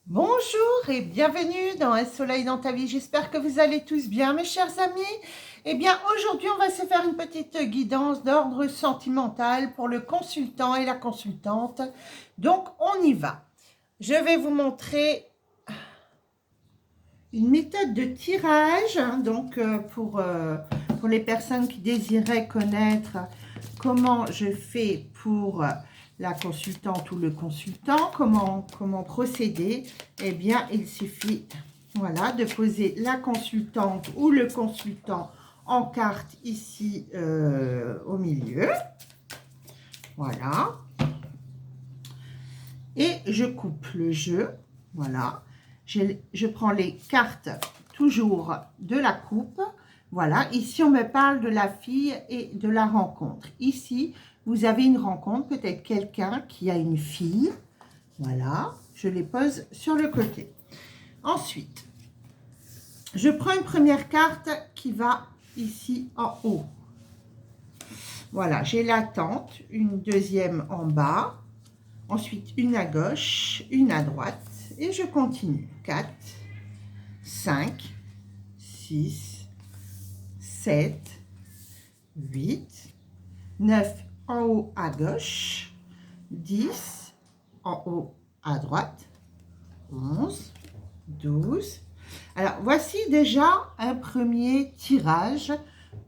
Bonjour et bienvenue dans Un soleil dans ta vie. J'espère que vous allez tous bien, mes chers amis. Eh bien, aujourd'hui, on va se faire une petite guidance d'ordre sentimental pour le consultant et la consultante. Donc, on y va. Je vais vous montrer une méthode de tirage, pour les personnes qui désiraient connaître comment je fais pour la consultante ou le consultant, comment procéder. Eh bien, il suffit voilà, de poser la consultante ou le consultant en carte ici au milieu. Voilà. Et je coupe le jeu. Voilà. Je prends les cartes toujours de la coupe. Voilà, ici on me parle de la fille et de la rencontre. Ici, vous avez une rencontre, peut-être quelqu'un qui a une fille. Voilà, je les pose sur le côté. Ensuite, je prends une première carte qui va ici en haut. Voilà, j'ai l'attente, une deuxième en bas. Ensuite, une à gauche, une à droite. Et je continue. 4, 5, 6, 7, 8, 9 en haut à gauche, 10 en haut à droite, 11, 12. Alors, voici déjà un premier tirage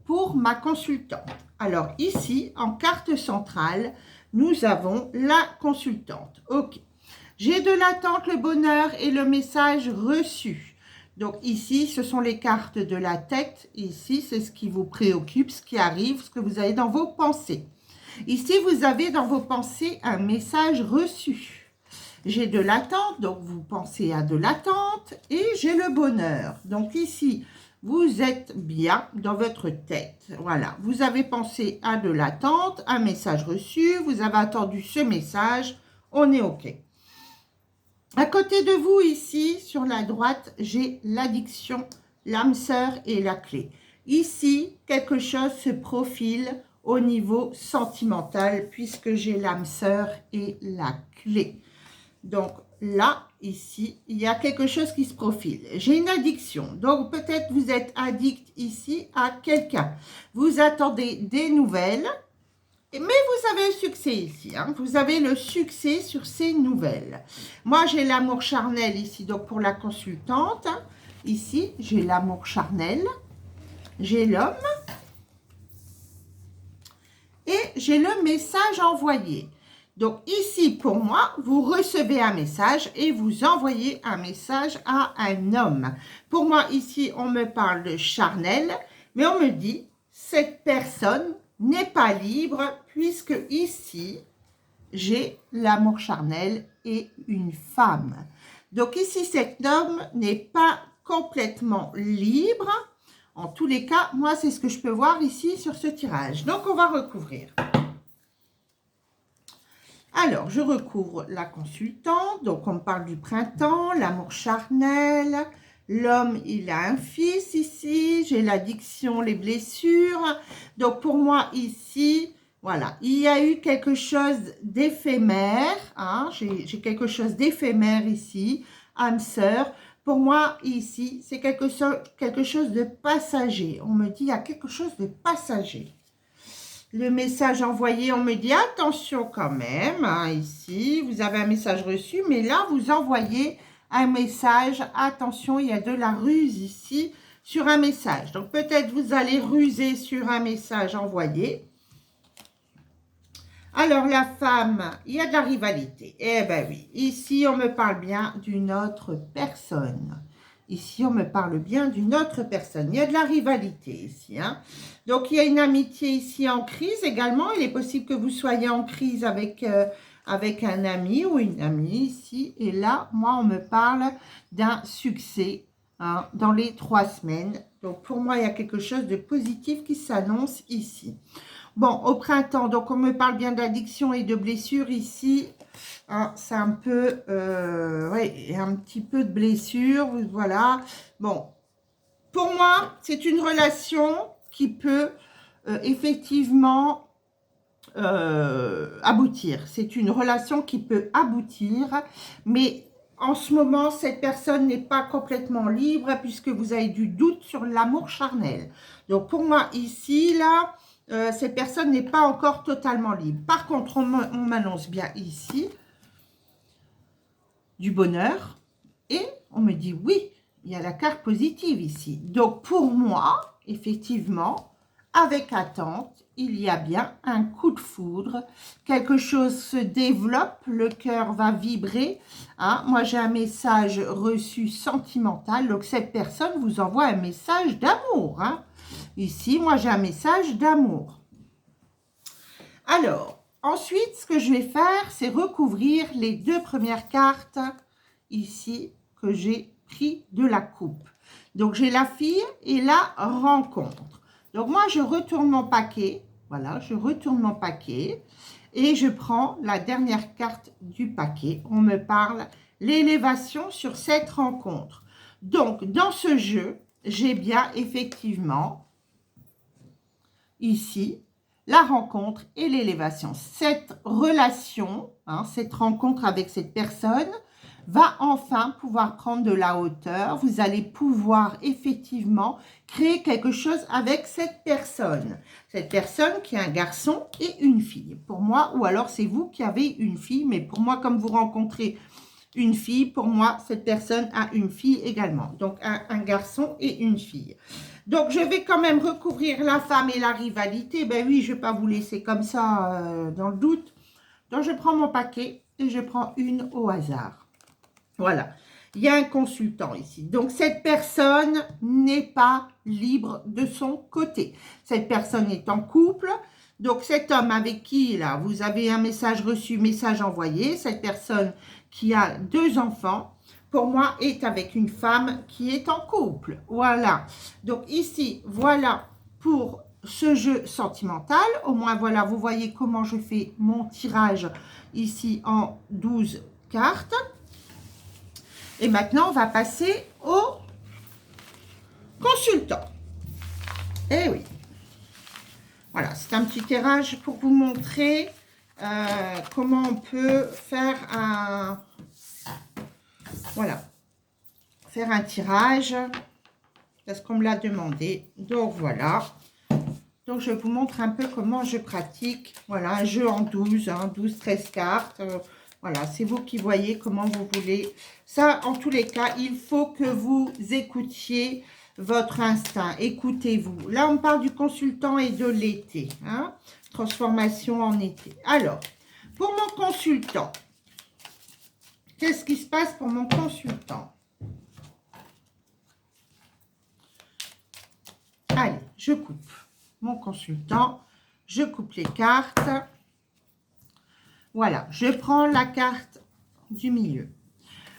pour ma consultante. Alors, ici, en carte centrale, nous avons la consultante. OK. J'ai de l'attente, le bonheur et le message reçu. Donc ici, ce sont les cartes de la tête. Ici, c'est ce qui vous préoccupe, ce qui arrive, ce que vous avez dans vos pensées. Ici, vous avez dans vos pensées un message reçu. J'ai de l'attente, donc vous pensez à de l'attente. Et j'ai le bonheur. Donc ici, vous êtes bien dans votre tête. Voilà, vous avez pensé à de l'attente, un message reçu. Vous avez attendu ce message. On est OK. À côté de vous, ici, sur la droite, j'ai l'addiction, l'âme sœur et la clé. Ici, quelque chose se profile au niveau sentimental puisque j'ai l'âme sœur et la clé. Donc là, ici, il y a quelque chose qui se profile. J'ai une addiction. Donc peut-être vous êtes addict ici à quelqu'un. Vous attendez des nouvelles. Mais vous avez le succès ici, hein. Vous avez le succès sur ces nouvelles. Moi, j'ai l'amour charnel ici, donc pour la consultante. Hein. Ici, j'ai l'amour charnel. J'ai l'homme. Et j'ai le message envoyé. Donc ici, pour moi, vous recevez un message et vous envoyez un message à un homme. Pour moi, ici, on me parle de charnel, mais on me dit, cette personne n'est pas libre puisque ici, j'ai l'amour charnel et une femme. Donc ici, cet homme n'est pas complètement libre. En tous les cas, moi, c'est ce que je peux voir ici sur ce tirage. Donc, on va recouvrir. Alors, je recouvre la consultante. Donc, on me parle du printemps, l'amour charnel. L'homme, il a un fils ici. J'ai l'addiction, les blessures. Donc, pour moi, ici, voilà, il y a eu quelque chose d'éphémère. Hein, j'ai quelque chose d'éphémère ici. Âme sœur. Pour moi, ici, c'est quelque chose de passager. On me dit, il y a quelque chose de passager. Le message envoyé, on me dit attention quand même, hein, ici, vous avez un message reçu, mais là, vous envoyez un message, attention, il y a de la ruse ici sur un message. Donc, peut-être vous allez ruser sur un message envoyé. Alors, la femme, il y a de la rivalité. Eh bien oui, ici, on me parle bien d'une autre personne. Ici, on me parle bien d'une autre personne. Il y a de la rivalité ici. Hein. Donc, il y a une amitié ici en crise également. Il est possible que vous soyez en crise avec un ami ou une amie ici. Et là, moi, on me parle d'un succès hein, dans les 3 semaines. Donc, pour moi, il y a quelque chose de positif qui s'annonce ici. Bon, au printemps, donc on me parle bien d'addiction et de blessure ici. Hein, c'est un peu, ouais, un petit peu de blessure, voilà. Bon, pour moi, c'est une relation qui peut effectivement aboutir. C'est une relation qui peut aboutir, mais en ce moment, cette personne n'est pas complètement libre puisque vous avez du doute sur l'amour charnel. Donc, pour moi, ici, là, cette personne n'est pas encore totalement libre. Par contre, on m'annonce bien ici du bonheur et on me dit oui, il y a la carte positive ici. Donc, pour moi, effectivement, avec attente, il y a bien un coup de foudre, quelque chose se développe, le cœur va vibrer. Hein. Moi, j'ai un message reçu sentimental, donc cette personne vous envoie un message d'amour. Hein. Ici, moi, j'ai un message d'amour. Alors, ensuite, ce que je vais faire, c'est recouvrir les 2 premières cartes ici que j'ai pris de la coupe. Donc, j'ai la fille et la rencontre. Donc, moi, je retourne mon paquet. Voilà, je retourne mon paquet et je prends la dernière carte du paquet. On me parle l'élévation sur cette rencontre. Donc, dans ce jeu, j'ai bien effectivement ici la rencontre et l'élévation. Cette relation, hein, cette rencontre avec cette personne va enfin pouvoir prendre de la hauteur. Vous allez pouvoir effectivement créer quelque chose avec cette personne. Cette personne qui est un garçon et une fille. Pour moi, ou alors c'est vous qui avez une fille, mais pour moi, comme vous rencontrez une fille, pour moi, cette personne a une fille également. Donc, un garçon et une fille. Donc, je vais quand même recouvrir la femme et la rivalité. Ben oui, je ne vais pas vous laisser comme ça dans le doute. Donc, je prends mon paquet et je prends une au hasard. Voilà, il y a un consultant ici. Donc, cette personne n'est pas libre de son côté. Cette personne est en couple. Donc, cet homme avec qui, là, vous avez un message reçu, message envoyé. Cette personne qui a 2 enfants, pour moi, est avec une femme qui est en couple. Voilà. Donc, ici, voilà pour ce jeu sentimental. Au moins, voilà, vous voyez comment je fais mon tirage ici en 12 cartes. Et maintenant, on va passer au consultant. Eh oui. Voilà, c'est un petit tirage pour vous montrer comment on peut faire un... Voilà. Faire un tirage. Parce qu'on me l'a demandé. Donc, voilà. Donc, je vous montre un peu comment je pratique. Voilà, un jeu en 12, hein, 12-13 cartes. Voilà, c'est vous qui voyez comment vous voulez. Ça, en tous les cas, il faut que vous écoutiez votre instinct. Écoutez-vous. Là, on parle du consultant et de l'été. Hein, transformation en été. Alors, pour mon consultant, qu'est-ce qui se passe pour mon consultant? Allez, je coupe mon consultant. Je coupe les cartes. Voilà, je prends la carte du milieu.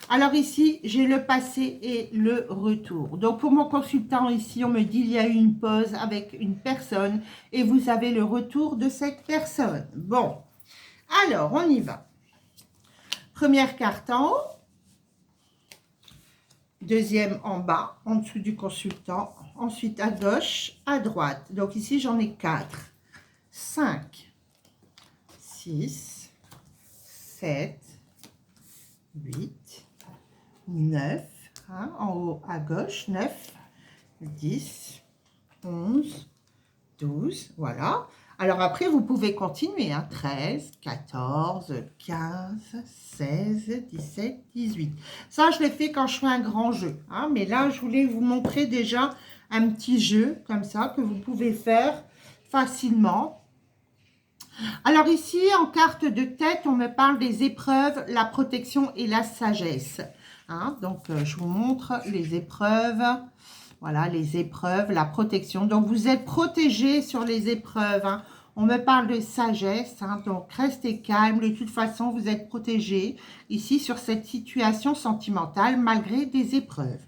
Alors ici, j'ai le passé et le retour. Donc pour mon consultant ici, on me dit il y a eu une pause avec une personne et vous avez le retour de cette personne. Bon, alors on y va. Première carte en haut. Deuxième en bas, en dessous du consultant. Ensuite à gauche, à droite. Donc ici, j'en ai 4, 5, 6, 7, 8, 9, hein, en haut à gauche, 9, 10, 11, 12, voilà. Alors après, vous pouvez continuer, hein, 13, 14, 15, 16, 17, 18. Ça, je l'ai fait quand je fais un grand jeu, hein, mais là, je voulais vous montrer déjà un petit jeu comme ça que vous pouvez faire facilement. Alors ici, en carte de tête, on me parle des épreuves, la protection et la sagesse. Hein, donc, je vous montre les épreuves. Voilà, les épreuves, la protection. Donc, vous êtes protégé sur les épreuves. Hein. On me parle de sagesse. Hein, donc, restez calme. De toute façon, vous êtes protégé ici sur cette situation sentimentale malgré des épreuves.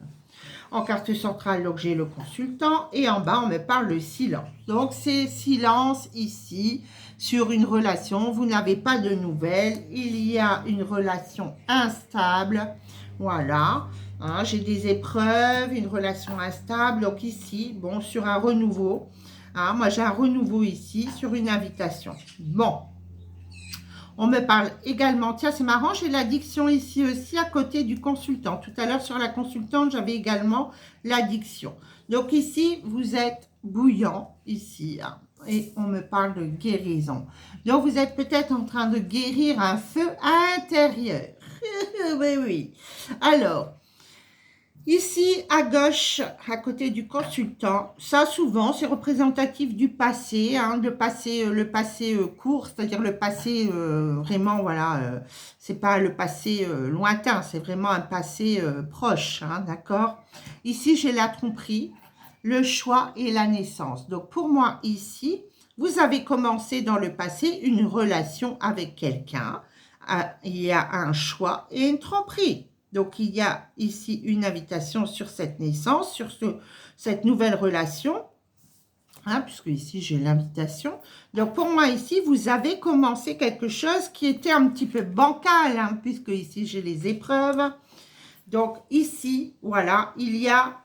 En carte centrale, donc j'ai le consultant. Et en bas, on me parle de silence. Donc, c'est silence ici sur une relation. Vous n'avez pas de nouvelles. Il y a une relation instable. Voilà. Hein, j'ai des épreuves, une relation instable. Donc ici, bon, sur un renouveau. Hein, moi, j'ai un renouveau ici sur une invitation. Bon. On me parle également, tiens c'est marrant, j'ai l'addiction ici aussi à côté du consultant. Tout à l'heure sur la consultante, j'avais également l'addiction. Donc ici, vous êtes bouillant, ici, hein, et on me parle de guérison. Donc vous êtes peut-être en train de guérir un feu intérieur. Oui, oui. Alors, ici, à gauche, à côté du consultant, ça souvent, c'est représentatif du passé, hein, le passé court, c'est-à-dire le passé vraiment, voilà, c'est pas le passé lointain, c'est vraiment un passé proche, hein, d'accord? Ici, j'ai la tromperie, le choix et la naissance. Donc, pour moi, ici, vous avez commencé dans le passé une relation avec quelqu'un, il y a un choix et une tromperie. Donc, il y a ici une invitation sur cette naissance, sur cette nouvelle relation, hein, puisque ici, j'ai l'invitation. Donc, pour moi, ici, vous avez commencé quelque chose qui était un petit peu bancal, hein, puisque ici, j'ai les épreuves. Donc, ici, voilà, il y a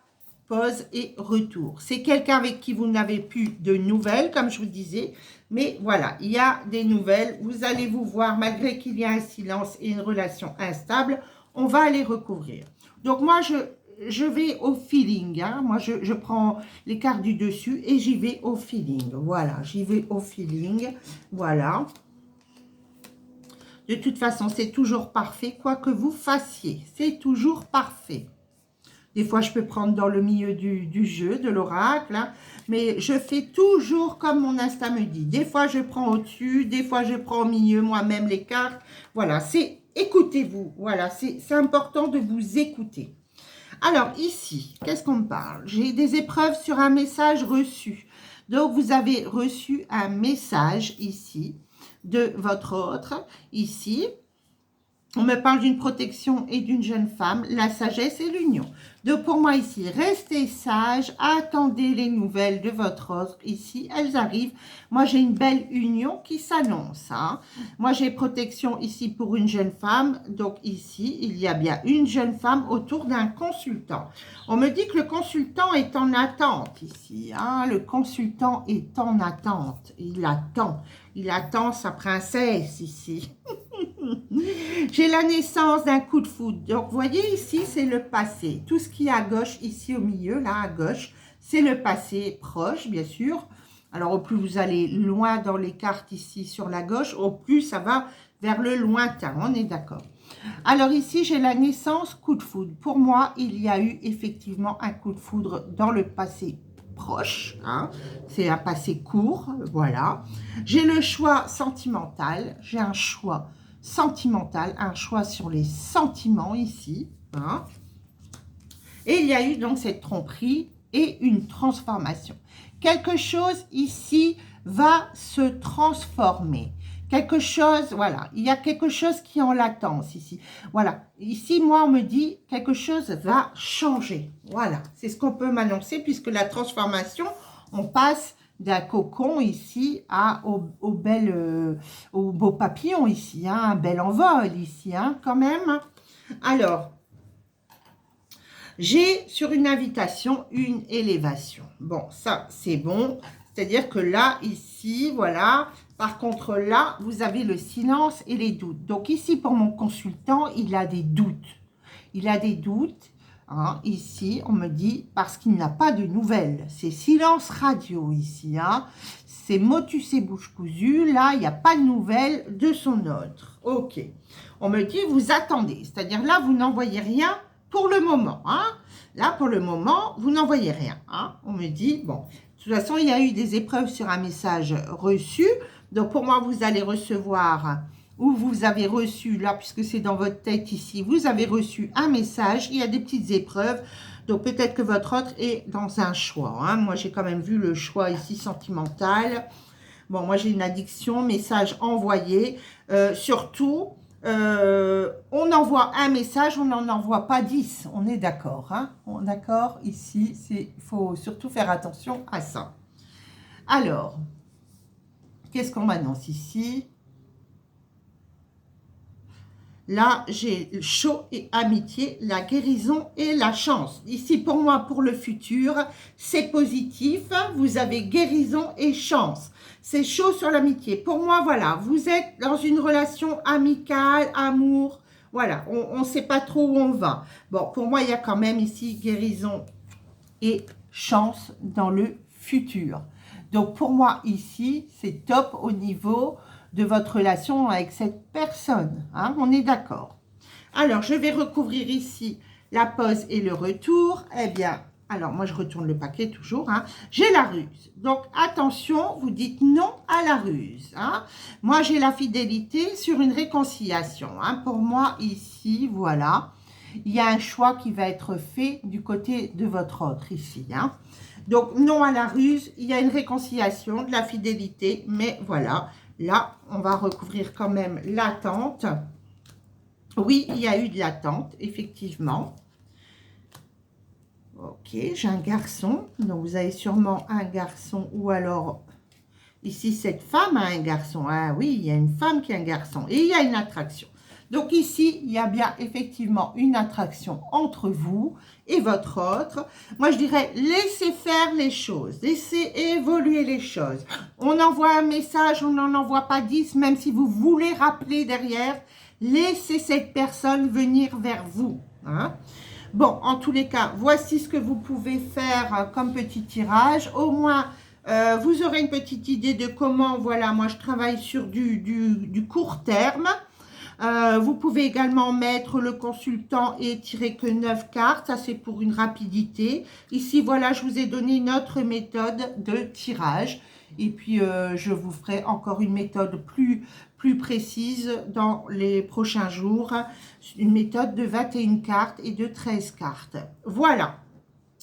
pause et retour. C'est quelqu'un avec qui vous n'avez plus de nouvelles, comme je vous disais. Mais voilà, il y a des nouvelles. Vous allez vous voir, malgré qu'il y a un silence et une relation instable, on va les recouvrir. Donc moi, je vais au feeling. Hein. Moi, je prends les cartes du dessus et j'y vais au feeling. Voilà, j'y vais au feeling. Voilà. De toute façon, c'est toujours parfait, quoi que vous fassiez. C'est toujours parfait. Des fois, je peux prendre dans le milieu du jeu, de l'oracle, hein, mais je fais toujours comme mon instinct me dit. Des fois, je prends au-dessus, des fois, je prends au milieu moi-même les cartes. Voilà, c'est écoutez-vous. Voilà, c'est important de vous écouter. Alors, ici, qu'est-ce qu'on me parle? J'ai des épreuves sur un message reçu. Donc, vous avez reçu un message ici de votre autre, ici. On me parle d'une protection et d'une jeune femme, la sagesse et l'union. Donc pour moi ici, restez sage, attendez les nouvelles de votre autre. Ici, elles arrivent. Moi, j'ai une belle union qui s'annonce. Hein. Moi, j'ai protection ici pour une jeune femme. Donc ici, il y a bien une jeune femme autour d'un consultant. On me dit que le consultant est en attente ici. Hein. Le consultant est en attente. Il attend sa princesse ici. J'ai la naissance d'un coup de foudre. Donc, vous voyez ici, c'est le passé. Tout ce qui est à gauche, ici au milieu, là à gauche, c'est le passé proche, bien sûr. Alors, au plus vous allez loin dans les cartes ici sur la gauche, au plus ça va vers le lointain. On est d'accord. Alors ici, j'ai la naissance, coup de foudre. Pour moi, il y a eu effectivement un coup de foudre dans le passé proche. Hein. C'est un passé court, voilà. J'ai le choix sentimental. J'ai un choix sentimental, un choix sur les sentiments ici. Hein. Et il y a eu donc cette tromperie et une transformation. Quelque chose ici va se transformer. Quelque chose, voilà, il y a quelque chose qui est en latence ici. Voilà, ici, moi, on me dit quelque chose va changer. Voilà, c'est ce qu'on peut m'annoncer puisque la transformation, on passe d'un cocon ici au beau papillon ici, hein, un bel envol ici, hein, quand même. Alors, j'ai sur une invitation une élévation. Bon, ça, c'est bon. C'est-à-dire que là, ici, voilà. Par contre, là, vous avez le silence et les doutes. Donc ici, pour mon consultant, il a des doutes. Il a des doutes. Hein, ici, on me dit, parce qu'il n'a pas de nouvelles. C'est silence radio ici. Hein. C'est motus et bouche cousue. Là, il n'y a pas de nouvelles de son autre. Ok. On me dit, vous attendez. C'est-à-dire là, vous n'envoyez rien pour le moment. Hein. Là, pour le moment, vous n'envoyez rien. Hein. On me dit, bon, de toute façon, il y a eu des épreuves sur un message reçu. Donc, pour moi, vous allez recevoir... ou vous avez reçu, là, puisque c'est dans votre tête ici, vous avez reçu un message, il y a des petites épreuves, donc peut-être que votre autre est dans un choix. Hein. Moi, j'ai quand même vu le choix ici sentimental. Bon, moi, j'ai une addiction, message envoyé. Surtout, on envoie un message, on n'en envoie pas 10, on est d'accord. Hein. D'accord, ici, il faut surtout faire attention à ça. Alors, qu'est-ce qu'on m'annonce ici ? Là, j'ai chaud et amitié, la guérison et la chance. Ici, pour moi, pour le futur, c'est positif. Vous avez guérison et chance. C'est chaud sur l'amitié. Pour moi, voilà, vous êtes dans une relation amicale, amour. Voilà, on ne sait pas trop où on va. Bon, pour moi, il y a quand même ici guérison et chance dans le futur. Donc, pour moi, ici, c'est top au niveau de votre relation avec cette personne. Hein, on est d'accord. Alors, je vais recouvrir ici la pause et le retour. Eh bien, alors moi, je retourne le paquet toujours. Hein. J'ai la ruse. Donc, attention, vous dites non à la ruse. Hein. Moi, j'ai la fidélité sur une réconciliation. Hein. Pour moi, ici, voilà, il y a un choix qui va être fait du côté de votre autre ici. Hein. Donc, non à la ruse, il y a une réconciliation, de la fidélité, mais voilà. Là, on va recouvrir quand même l'attente. Oui, il y a eu de l'attente, effectivement. Ok, j'ai un garçon. Donc, vous avez sûrement un garçon ou alors... Ici, cette femme a un garçon. Ah oui, il y a une femme qui a un garçon. Et il y a une attraction. Donc ici, il y a bien effectivement une attraction entre vous et votre autre. Moi, je dirais, laissez faire les choses. Laissez évoluer les choses. On envoie un message, on n'en envoie pas 10, même si vous voulez rappeler derrière. Laissez cette personne venir vers vous. Hein. Bon, en tous les cas, voici ce que vous pouvez faire comme petit tirage. Au moins... vous aurez une petite idée de comment, voilà, moi je travaille sur du court terme. Vous pouvez également mettre le consultant et tirer que 9 cartes, ça c'est pour une rapidité. Ici, voilà, je vous ai donné une autre méthode de tirage. Et puis, je vous ferai encore une méthode plus précise dans les prochains jours. Une méthode de 21 cartes et de 13 cartes. Voilà.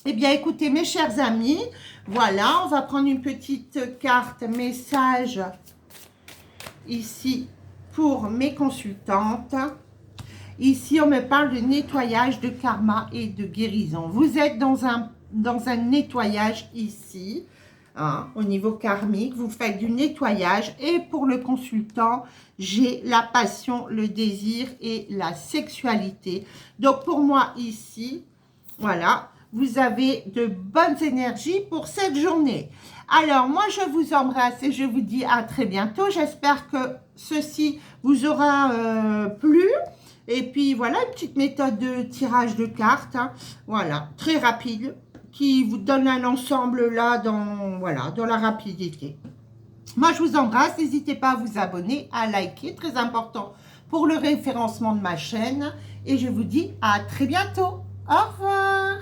Eh bien, écoutez, mes chers amis, voilà, on va prendre une petite carte message ici pour mes consultantes. Ici, on me parle de nettoyage, de karma et de guérison. Vous êtes dans un nettoyage ici, hein, au niveau karmique. Vous faites du nettoyage. Et pour le consultant, j'ai la passion, le désir et la sexualité. Donc, pour moi, ici, voilà, vous avez de bonnes énergies pour cette journée. Alors, moi, je vous embrasse et je vous dis à très bientôt. J'espère que ceci vous aura plu. Et puis, voilà, une petite méthode de tirage de cartes. Hein. Voilà, très rapide, qui vous donne un ensemble là, voilà, dans la rapidité. Moi, je vous embrasse. N'hésitez pas à vous abonner, à liker, très important pour le référencement de ma chaîne. Et je vous dis à très bientôt. Au revoir.